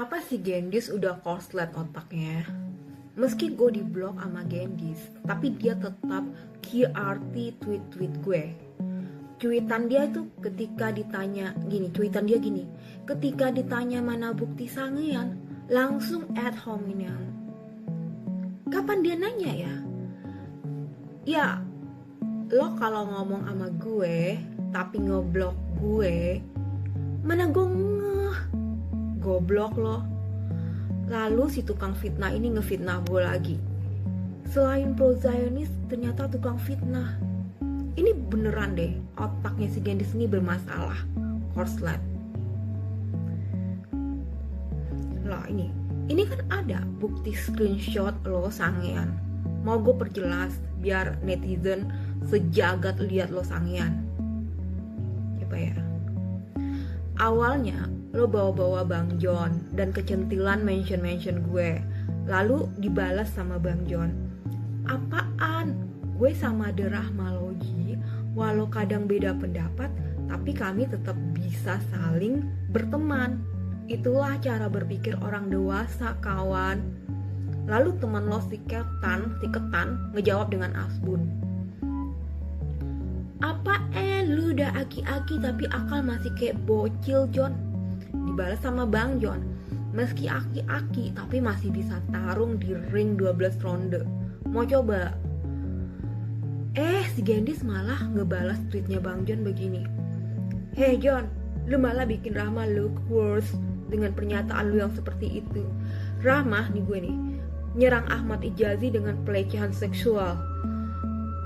Apa sih Gendis udah korslet otaknya? Meski gue di blok sama Gendis, tapi dia tetap QRT tweet-tweet gue. Cuitan dia tuh ketika ditanya gini, ketika ditanya mana bukti sangean, langsung ad hominem. Kapan dia nanya ya? Ya, lo kalau ngomong sama gue, tapi ngeblok gue, mana gue goblok lo. Lalu si tukang fitnah ini ngefitnah gue lagi. Selain pro Zionis, ternyata tukang fitnah. Ini beneran deh, otaknya si Gendis ini bermasalah. Korslet. Lah ini kan ada bukti screenshot lo sangean. Mau gue perjelas biar netizen sejagat lihat lo sangean. Coba ya. Awalnya lo bawa-bawa Bang John dan kecentilan mention gue. Lalu dibalas sama Bang John. Apaan? Gue sama Derahmalogi, walau kadang beda pendapat, tapi kami tetap bisa saling berteman. Itulah cara berpikir orang dewasa, kawan. Lalu teman lo si Ketan ngejawab dengan asbun. Apa lu udah aki-aki tapi akal masih kayak bocil, John? Dibalas sama Bang John. Meski aki-aki tapi masih bisa tarung di ring 12 ronde. Mau coba? Si Gendis malah ngebalas tweetnya Bang John begini. Hey John, lu malah bikin Rahma look worse dengan pernyataan lu yang seperti itu. Rahma nih gue nih, nyerang Ahmad Ijazi dengan pelecehan seksual.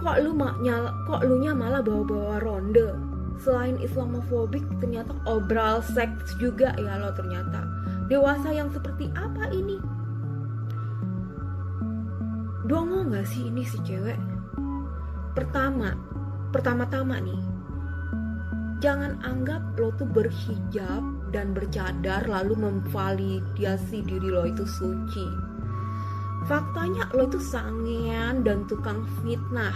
Kok lu nya malah bawa-bawa ronde? Selain Islamofobik, ternyata obral seks juga ya lo ternyata. Dewasa yang seperti apa ini? Dongo gak sih ini si cewek? Pertama-tama nih, jangan anggap lo tuh berhijab dan bercadar lalu memvalidasi diri lo itu suci. Faktanya lo itu sangean dan tukang fitnah,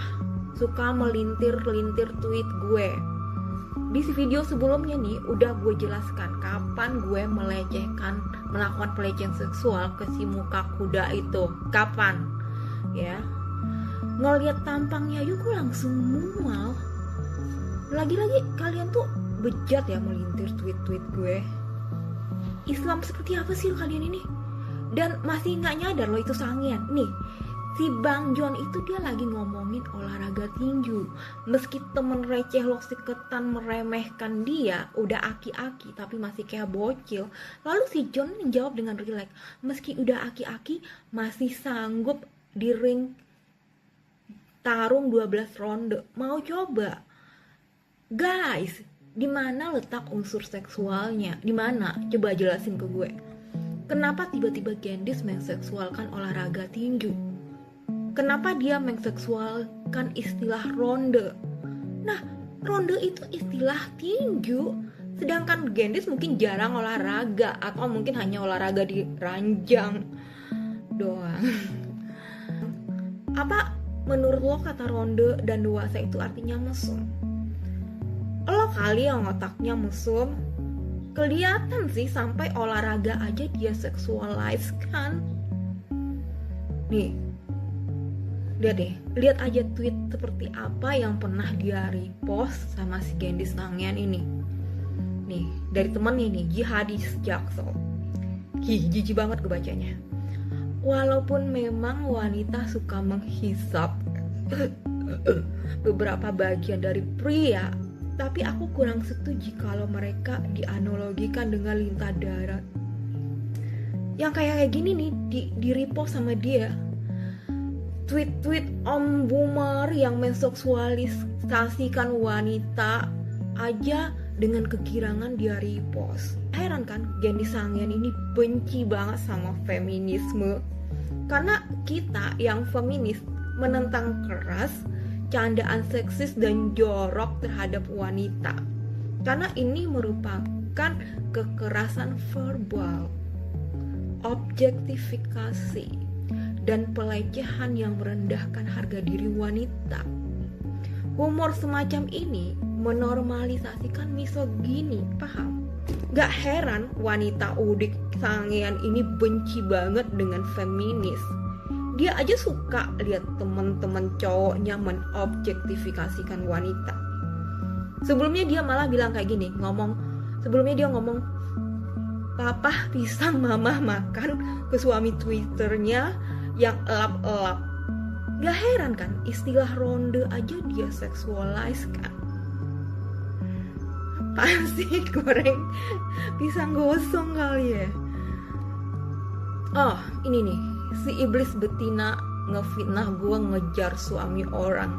suka melintir-lintir tweet gue. Di video sebelumnya nih udah gue jelaskan kapan gue melakukan pelecehan seksual ke si muka kuda itu. Kapan? Ya. Ngeliat tampangnya yuk gue langsung mual. Lagi-lagi kalian tuh bejat ya melintir tweet-tweet gue. Islam seperti apa sih kalian ini? Dan masih gak nyadar lo itu sangean. Nih, si Bang John itu dia lagi ngomongin olahraga tinju. Meski temen receh lo si Ketan meremehkan dia, udah aki-aki tapi masih kayak bocil. Lalu si John menjawab dengan rileks, meski udah aki-aki masih sanggup di ring tarung 12 ronde. Mau coba? Guys, di mana letak unsur seksualnya? Di mana? Coba jelasin ke gue. Kenapa tiba-tiba Gendis menseksualkan olahraga tinju? Kenapa dia menseksualkan istilah ronde? Nah, ronde itu istilah tinju. Sedangkan Gendis mungkin jarang olahraga, atau mungkin hanya olahraga di ranjang doang. Apa menurut lo kata ronde dan dewasa itu artinya mesum? Lo kali yang otaknya mesum. Kelihatan sih sampai olahraga aja dia seksualize kan. Nih, lihat aja tweet seperti apa yang pernah dia repost sama si Gendis sangean ini. Nih, dari temennya nih, Jihadis Jaksel. Jijik banget kebacanya. Walaupun memang wanita suka menghisap beberapa bagian dari pria, tapi aku kurang setuju kalau mereka dianalogikan dengan lintah darat. Yang kayak gini nih di repost sama dia. Tweet-tweet Om Boomer yang menseksualisasikan wanita aja dengan kegirangan dia repost. Heran kan, Gendis sangean ini benci banget sama feminisme. Karena kita yang feminis menentang keras candaan seksis dan jorok terhadap wanita. Karena ini merupakan kekerasan verbal, objektifikasi, dan pelecehan yang merendahkan harga diri wanita. Humor semacam ini menormalisasikan misogini, paham? Gak heran wanita udik sangean ini benci banget dengan feminis. Dia aja suka lihat teman-teman cowoknya menobjektifikasikan wanita. Sebelumnya dia malah bilang kayak gini, sebelumnya dia ngomong, papa pisang mama makan ke suami Twitternya yang elap-elap. Gak heran kan, istilah ronde aja dia seksualize kan. Apaan sih, goreng pisang gosong kali ya. Oh ini nih, si iblis betina ngefitnah gue ngejar suami orang.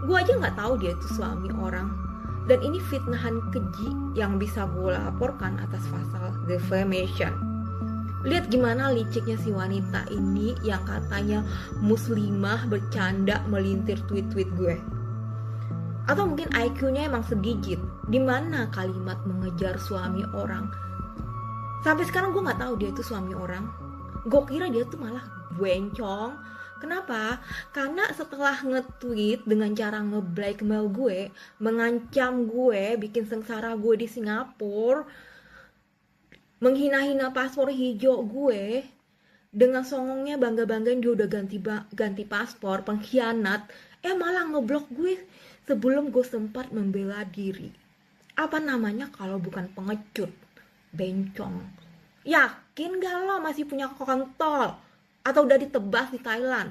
Gue aja gak tahu dia itu suami orang. Dan ini fitnahan keji yang bisa gue laporkan atas pasal defamation. Lihat gimana liciknya si wanita ini yang katanya muslimah bercanda melintir tweet-tweet gue. Atau mungkin IQ-nya emang segigit. Dimana kalimat mengejar suami orang? Sampai sekarang gue gak tahu dia itu suami orang. Gue kira dia tuh malah bencong. Kenapa? Karena setelah nge-tweet dengan cara nge-blackmail gue, mengancam gue, bikin sengsara gue di Singapura, menghina-hina paspor hijau gue, dengan songongnya bangga-banggain dia udah ganti paspor, pengkhianat, malah ngeblok gue sebelum gue sempat membela diri. Apa namanya kalau bukan pengecut? Bencong. Yakin gak lo masih punya kontol? Atau udah ditebas di Thailand?